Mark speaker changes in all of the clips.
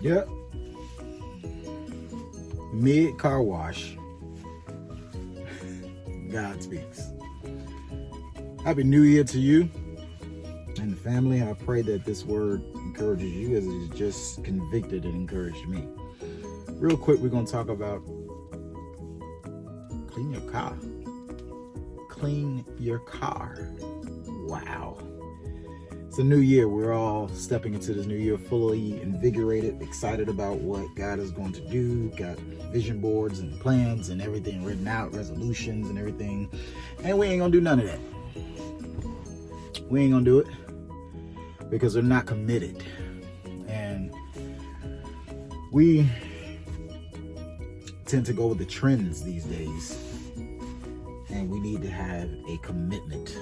Speaker 1: Yep. Mid car wash. God speaks. Happy New Year to you and the family. I pray that this word encourages you as it just convicted and encouraged me. Real quick, we're going to talk about clean your car. Clean your car. Wow. It's a new year. We're all stepping into this new year fully invigorated, excited about what God is going to do. Got vision boards and plans and everything written out, resolutions and everything. And we ain't going to do none of that. We ain't going to do it because we're not committed. And we tend to go with the trends these days. And we need to have a commitment.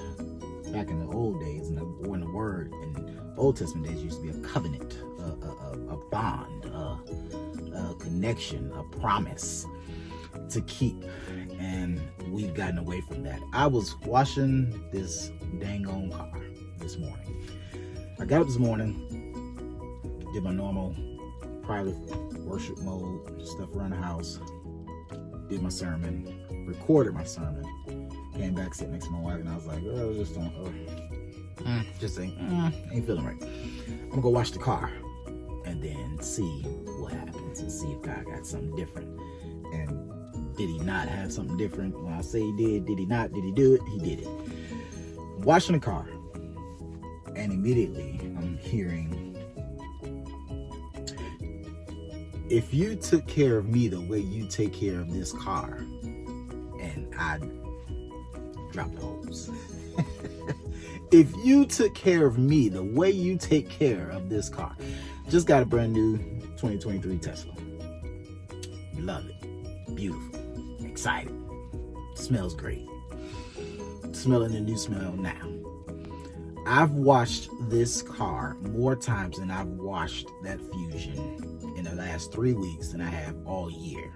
Speaker 1: Back in the old days, when the word in Old Testament days used to be a covenant, a bond, a connection, a promise to keep. And we've gotten away from that. I was washing this dang on car this morning. I got up this morning, did my normal private worship mode, stuff around the house, did my sermon, recorded my sermon, came back, sat next to my wife, and I was like, oh, ain't feeling right. I'm gonna go wash the car and then see what happens and see if God got something different. And did he not have something different? When I say he did he not? Did he do it? He did it. Washing the car, and immediately I'm hearing, if you took care of me the way you take care of this car, and I dropped the hose. If you took care of me the way you take care of this car, just got a brand new 2023 Tesla. Love it. Beautiful. Excited. Smells great. Smelling the new smell now. I've washed this car more times than I've washed that Fusion in the last 3 weeks than I have all year.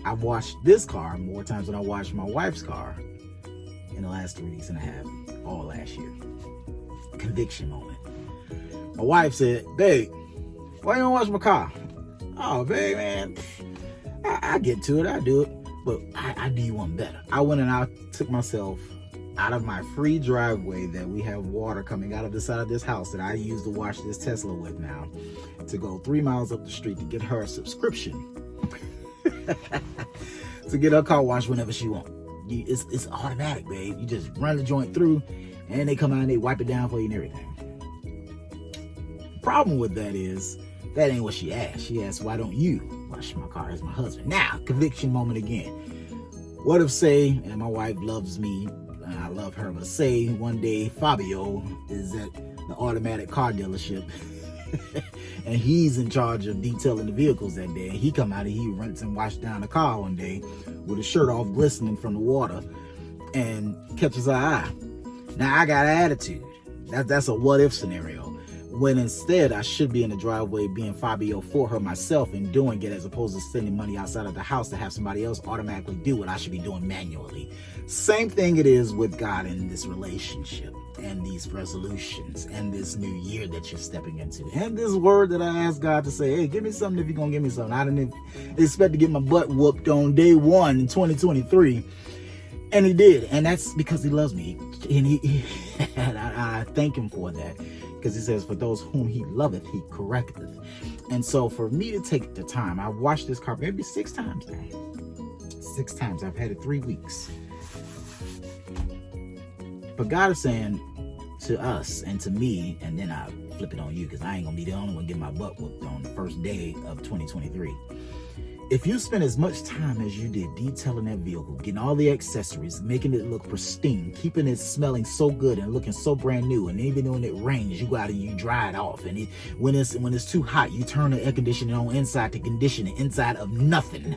Speaker 1: I've washed this car more times than I washed my wife's car in the last 3 weeks than I have all last year. Conviction moment. My wife said, babe, why you don't wash my car? Oh, babe, man, I get to it, I do it, but I do you one better. I went and I took myself out of my free driveway that we have water coming out of the side of this house that I use to wash this Tesla with now, to go 3 miles up the street to get her a subscription to get her car washed whenever she wants. It's automatic, babe. You just run the joint through, and they come out and they wipe it down for you and everything. Problem with that is, that ain't what she asked. She asked, why don't you wash my car as my husband? Now, conviction moment again. What if, say, and my wife loves me, and I love her, but say one day Fabio is at the automatic car dealership and he's in charge of detailing the vehicles that day, and he come out and he runs and washes down the car one day with his shirt off glistening from the water and catches our eye. Now I got an attitude. That's a what if scenario, when instead I should be in the driveway being Fabio for her myself and doing it, as opposed to sending money outside of the house to have somebody else automatically do what I should be doing manually. Same thing it is with God in this relationship and these resolutions and this new year that you're stepping into. And this word that I asked God to say, hey, give me something if you're going to give me something. I didn't expect to get my butt whooped on day one in 2023. And he did. And that's because he loves me. And I thank him for that. Because he says, for those whom he loveth, he correcteth. And so for me to take the time, I washed this car maybe 6 times now. 6 times. I've had it 3 weeks. But God is saying to us and to me, and then I flip it on you, because I ain't going to be the only one getting my butt whooped on the first day of 2023. If you spend as much time as you did detailing that vehicle, getting all the accessories, making it look pristine, keeping it smelling so good and looking so brand new, and even when it rains, you go out and you dry it off, and when it's too hot, you turn the air conditioning on inside to condition it inside of nothing.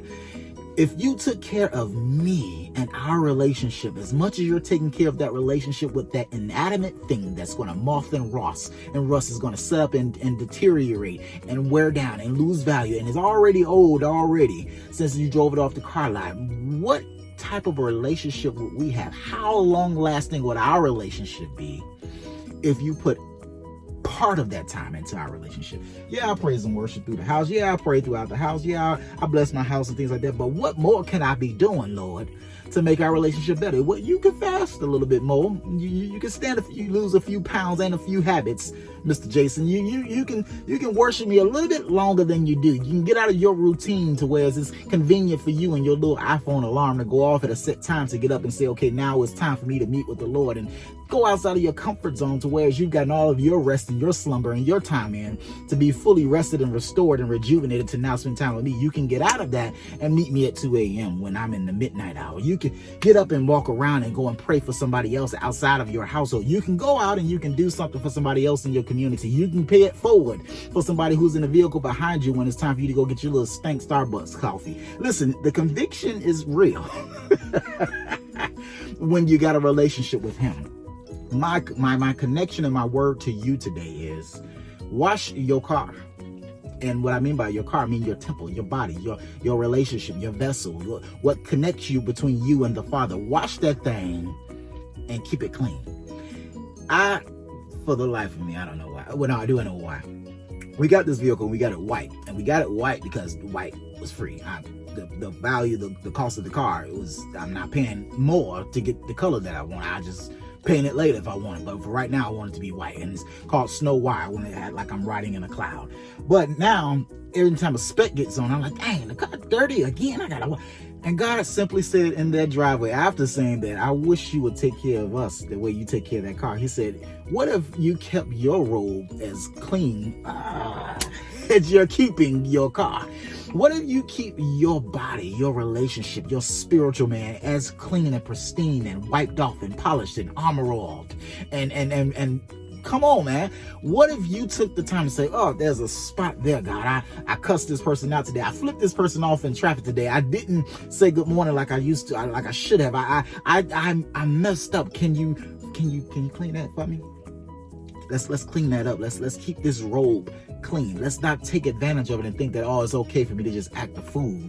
Speaker 1: If you took care of me and our relationship as much as you're taking care of that relationship with that inanimate thing that's going to moth and rust is going to set up and deteriorate and wear down and lose value and is already old already since you drove it off the car lot, what type of a relationship would we have? How long lasting would our relationship be if you put part of that time into our relationship. Yeah, I praise and worship through the house. Yeah, I pray throughout the house. Yeah, I bless my house and things like that. But what more can I be doing, Lord, to make our relationship better? Well, you can fast a little bit more. You can you lose a few pounds and a few habits, Mr. Jason. You can worship me a little bit longer than you do. You can get out of your routine to where it's convenient for you and your little iPhone alarm to go off at a set time to get up and say, okay, now it's time for me to meet with the Lord, and go outside of your comfort zone to where you've gotten all of your rest and your slumber and your time in to be fully rested and restored and rejuvenated to now spend time with me. You can get out of that and meet me at 2 a.m. when I'm in the midnight hour. You can get up and walk around and go and pray for somebody else outside of your household. You can go out and you can do something for somebody else in your community. You can pay it forward for somebody who's in a vehicle behind you when it's time for you to go get your little stank Starbucks coffee. Listen, the conviction is real when you got a relationship with him. My connection and my word to you today is wash your car. And what I mean by your car, I mean your temple, your body, your relationship, your vessel, what connects you between you and the Father. Wash that thing and keep it clean. For the life of me, I don't know why. Well, no, I do know why. We got this vehicle and we got it white. And we got it white because white was free. The value, the cost of the car, I'm not paying more to get the color that I want. I just paint it later if I want it. But for right now, I want it to be white. And it's called Snow White. I want it to act like I'm riding in a cloud. But now, every time a speck gets on, I'm like, dang, the car's dirty again. And God simply said in that driveway, after saying that, I wish you would take care of us the way you take care of that car. He said, what if you kept your robe as clean as you're keeping your car? What if you keep your body, your relationship, your spiritual man as clean and pristine and wiped off and polished and armor-oiled and come on, man. What if you took the time to say, oh, there's a spot there, God. I cussed this person out today. I flipped this person off in traffic today. I didn't say good morning like I used to, like I should have. I messed up. Can you clean that for me? Let's clean that up. Let's keep this robe clean. Let's not take advantage of it and think that, oh, it's okay for me to just act a fool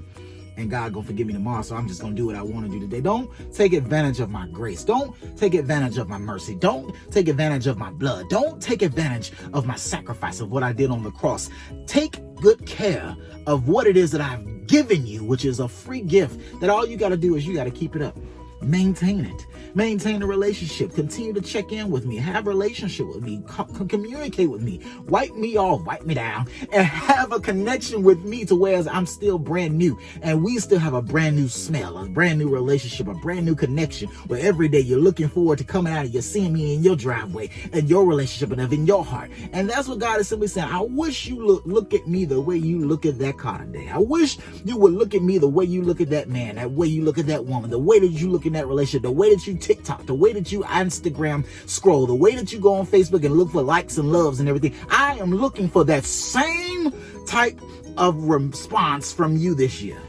Speaker 1: and God gonna forgive me tomorrow, so I'm just gonna do what I want to do today. Don't take advantage of my grace. Don't take advantage of my mercy. Don't take advantage of my blood. Don't take advantage of my sacrifice, of what I did on the cross. Take good care of what it is that I've given you, which is a free gift that all you got to do is you got to keep it up. Maintain it. Maintain a relationship. Continue to check in with me. Have a relationship with me. Communicate with me. Wipe me off. Wipe me down. And have a connection with me to where I'm still brand new. And we still have a brand new smell, a brand new relationship, a brand new connection where every day you're looking forward to coming out and you're seeing me in your driveway and your relationship and in your heart. And that's what God is simply saying. I wish you look at me the way you look at that car today. I wish you would look at me the way you look at that man, that way you look at that woman, the way that you look in that relationship, the way that you TikTok, the way that you Instagram scroll, the way that you go on Facebook and look for likes and loves and everything. I am looking for that same type of response from you this year,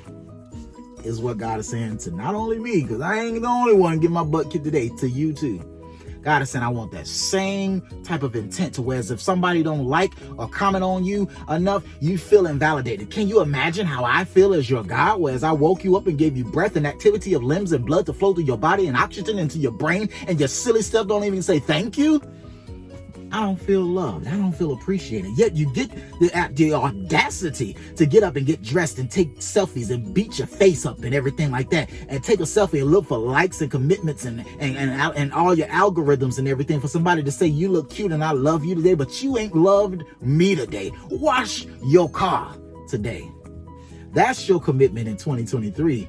Speaker 1: is what God is saying to not only me, because I ain't the only one getting my butt kicked today, to you too. God is saying, I want that same type of intent to where if somebody don't like or comment on you enough, you feel invalidated. Can you imagine how I feel as your God, whereas I woke you up and gave you breath and activity of limbs and blood to flow through your body and oxygen into your brain, and your silly stuff don't even say thank you? I don't feel loved. I don't feel appreciated. Yet you get the audacity to get up and get dressed and take selfies and beat your face up and everything like that, and take a selfie and look for likes and commitments and all your algorithms and everything for somebody to say you look cute and I love you today, but you ain't loved me today. Wash your car today. That's your commitment in 2023.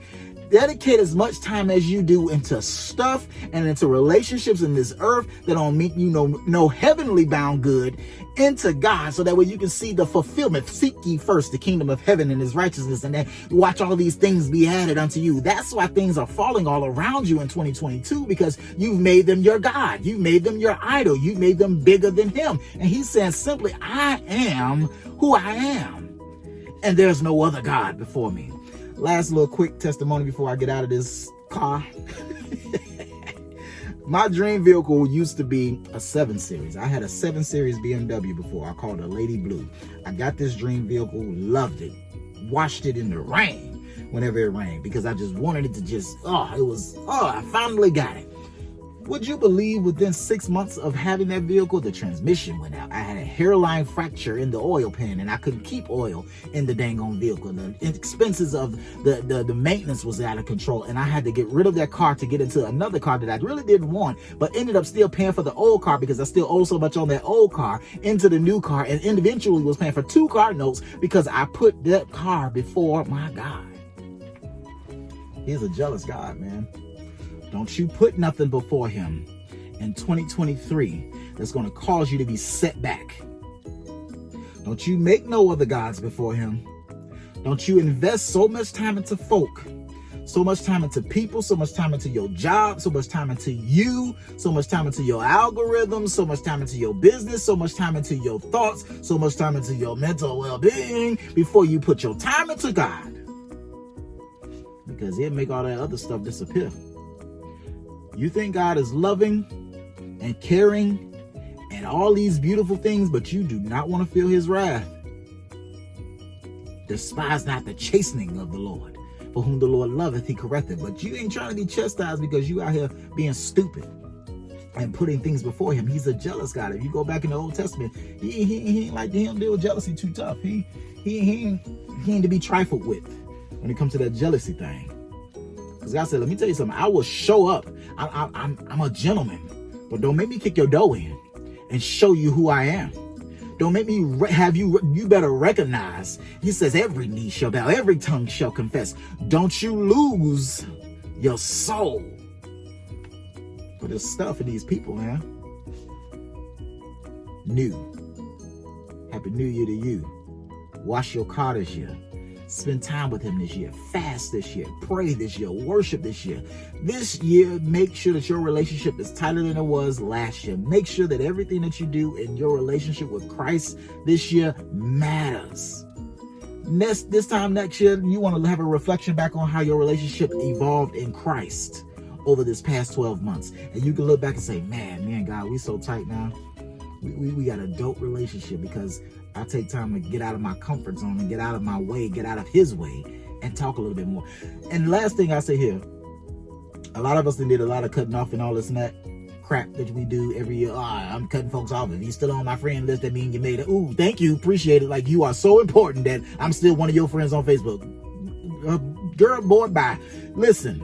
Speaker 1: Dedicate as much time as you do into stuff and into relationships in this earth that don't mean no heavenly bound good into God, so that way you can see the fulfillment. Seek ye first the kingdom of heaven and his righteousness, and then watch all these things be added unto you. That's why things are falling all around you in 2022, because you've made them your God. You've made them your idol. You've made them bigger than him. And he's saying simply, I am who I am, and there's no other God before me. Last little quick testimony before I get out of this car. My dream vehicle used to be a 7 Series. I had a 7 Series BMW before. I called it a Lady Blue. I got this dream vehicle, loved it, washed it in the rain whenever it rained, because I just wanted it to I finally got it. Would you believe within 6 months of having that vehicle, the transmission went out? I had a hairline fracture in the oil pan, and I couldn't keep oil in the dang on vehicle. The expenses of the maintenance was out of control, and I had to get rid of that car to get into another car that I really didn't want, but ended up still paying for the old car because I still owe so much on that old car into the new car, and eventually was paying for 2 car notes because I put that car before my God. He's a jealous God, man. Don't you put nothing before him in 2023 that's going to cause you to be set back. Don't you make no other gods before him. Don't you invest so much time into folk, so much time into people, so much time into your job, so much time into you, so much time into your algorithms, so much time into your business, so much time into your thoughts, so much time into your mental well-being before you put your time into God. Because he'll make all that other stuff disappear. You think God is loving and caring and all these beautiful things, but you do not want to feel his wrath. Despise not the chastening of the Lord, for whom the Lord loveth, he correcteth. But you ain't trying to be chastised because you out here being stupid and putting things before him. He's a jealous God. If you go back in the Old Testament, he ain't like to deal with jealousy too tough. He ain't to be trifled with when it comes to that jealousy thing. Because God said, let me tell you something. I will show up. I'm a gentleman, but don't make me kick your dough in and show you who I am. Don't make me have you better recognize. He says every knee shall bow, every tongue shall confess. Don't you lose your soul. But there's stuff in these people, man. New. Happy New Year to you. Wash your car this year. Spend time with him this year. Fast this year. Pray this year. Worship this year. This year, make sure that your relationship is tighter than it was last year. Make sure that everything that you do in your relationship with Christ this year matters. This time next year, you want to have a reflection back on how your relationship evolved in Christ over this past 12 months. And you can look back and say, man, God, we so tight now. We got a dope relationship because I take time to get out of my comfort zone and get out of my way, get out of his way, and talk a little bit more. And last thing I say here, a lot of us did a lot of cutting off and all this and that crap that we do every year. I'm cutting folks off. If you're still on my friend list, that means you made it. Ooh, thank you. Appreciate it. Like, you are so important that I'm still one of your friends on Facebook. Girl, boy, bye. Listen.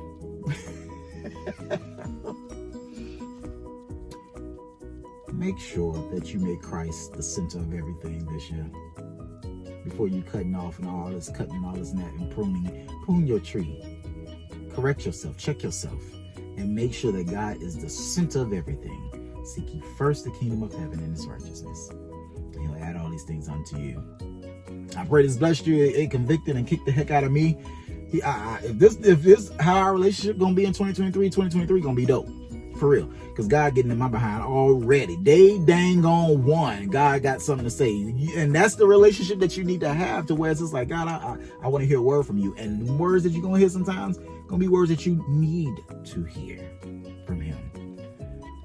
Speaker 1: Make sure that you make Christ the center of everything this year. Before you cutting off and all this cutting and all this and that and prune your tree. Correct yourself, check yourself, and make sure that God is the center of everything. Seek ye first the kingdom of heaven and his righteousness, and he'll add all these things unto you. I pray this blessed you. It convicted and kicked the heck out of me. If this how our relationship gonna be in 2023 gonna be dope. For real. Because God getting in my behind already. Day dang on one. God got something to say. And that's the relationship that you need to have, to where it's just like, God, I want to hear a word from you. And words that you're going to hear sometimes going to be words that you need to hear from him.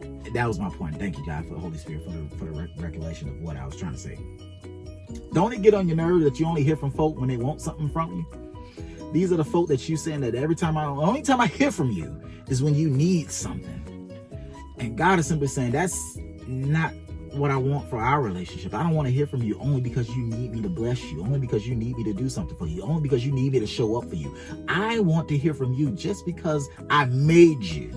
Speaker 1: And that was my point. Thank you, God, for the Holy Spirit, for the recollection of what I was trying to say. Don't it get on your nerves that you only hear from folk when they want something from you? These are the folk that you saying that the only time I hear from you is when you need something. And God is simply saying, that's not what I want for our relationship. I don't want to hear from you only because you need me to bless you, only because you need me to do something for you, only because you need me to show up for you. I want to hear from you just because I made you.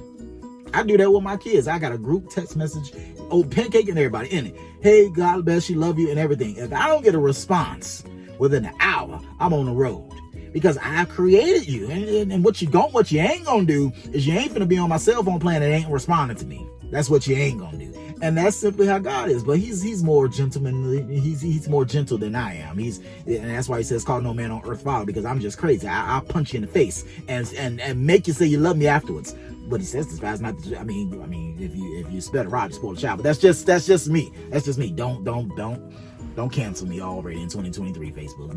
Speaker 1: I do that with my kids. I got a group text message, Pancake and everybody in it. Hey, God bless you, love you, and everything. If I don't get a response within an hour, I'm on the road. Because I created you. And what you ain't gonna do is you ain't gonna be on my cell phone plan and ain't responding to me. That's what you ain't gonna do. And that's simply how God is. But he's more gentlemanly. He's more gentle than I am. And that's why he says, call no man on earth father, because I'm just crazy. I'll punch you in the face and make you say you love me afterwards. But he says despise not. I mean, if you spell the rod, you spoil the child. But that's just me. That's just me. Don't cancel me already in 2023, Facebook.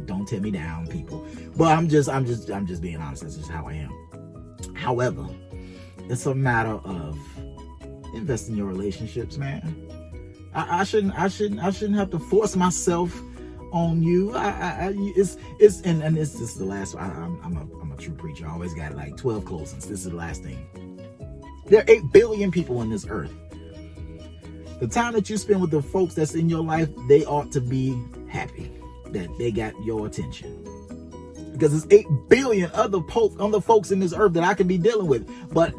Speaker 1: Don't tear me down, people. But I'm just being honest. That's just how I am. However, it's a matter of invest in your relationships, man. I shouldn't have to force myself on you. This is the last. I'm a true preacher. I always got like 12 closings. This is the last thing. There are 8 billion people on this earth. The time that you spend with the folks that's in your life, they ought to be happy that they got your attention. Because there's 8 billion other folks in this earth that I can be dealing with. But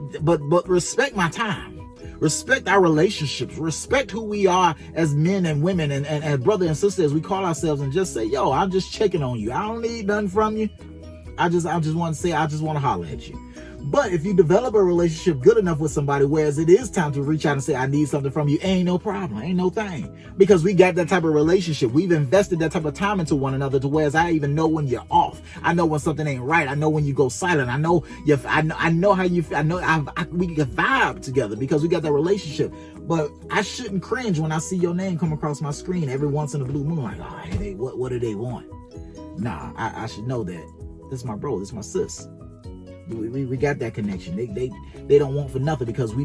Speaker 1: respect my time. Respect our relationships. Respect who we are as men and women and as brother and sister as we call ourselves, and just say, yo, I'm just checking on you. I don't need nothing from you. I just want to say, I just want to holler at you. But if you develop a relationship good enough with somebody, whereas it is time to reach out and say, I need something from you, ain't no problem, ain't no thing. Because we got that type of relationship. We've invested that type of time into one another to whereas I even know when you're off. I know when something ain't right. I know when you go silent. I know I know how you feel. I know we can vibe together because we got that relationship. But I shouldn't cringe when I see your name come across my screen every once in a blue moon. Like, oh, hey, what do they want? Nah, I should know that. This is my bro. This is my sis. We got that connection. They don't want for nothing because we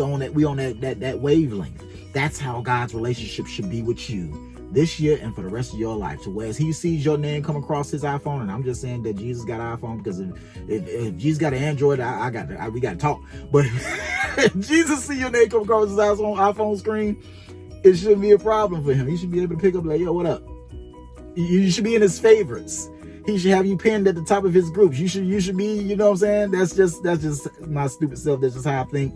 Speaker 1: own that wavelength. That's how God's relationship should be with you this year and for the rest of your life. To whereas he sees your name come across his iPhone, and I'm just saying that Jesus got an iPhone because if Jesus got an Android, we got to talk. But if Jesus see your name come across his iPhone screen, it shouldn't be a problem for him. He should be able to pick up like, yo, what up? You should be in his favorites. He should have you pinned at the top of his groups. You should be, you know what I'm saying? That's just my stupid self. That's just how I think.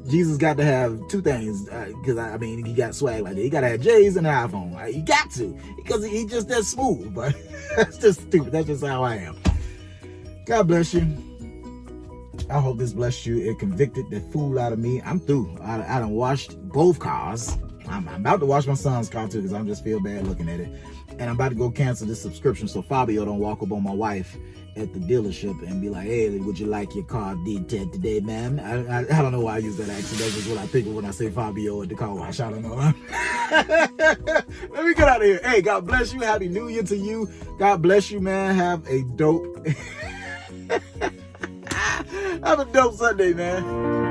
Speaker 1: Jesus got to have 2 things. Because, I mean, he got swag like that. He got to have J's and an iPhone. He got to. Because he just that smooth. But that's just stupid. That's just how I am. God bless you. I hope this blessed you. It convicted the fool out of me. I'm through. I done washed both cars. I'm about to wash my son's car too because I just feel bad looking at it. And I'm about to go cancel this subscription so Fabio don't walk up on my wife at the dealership and be like, hey, would you like your car detailed today, ma'am? I don't know why I use that accent. That's just what I think of when I say Fabio at the car wash. I don't know. Let me get out of here. Hey, God bless you. Happy New Year to you. God bless you, man. Have a dope Sunday, man.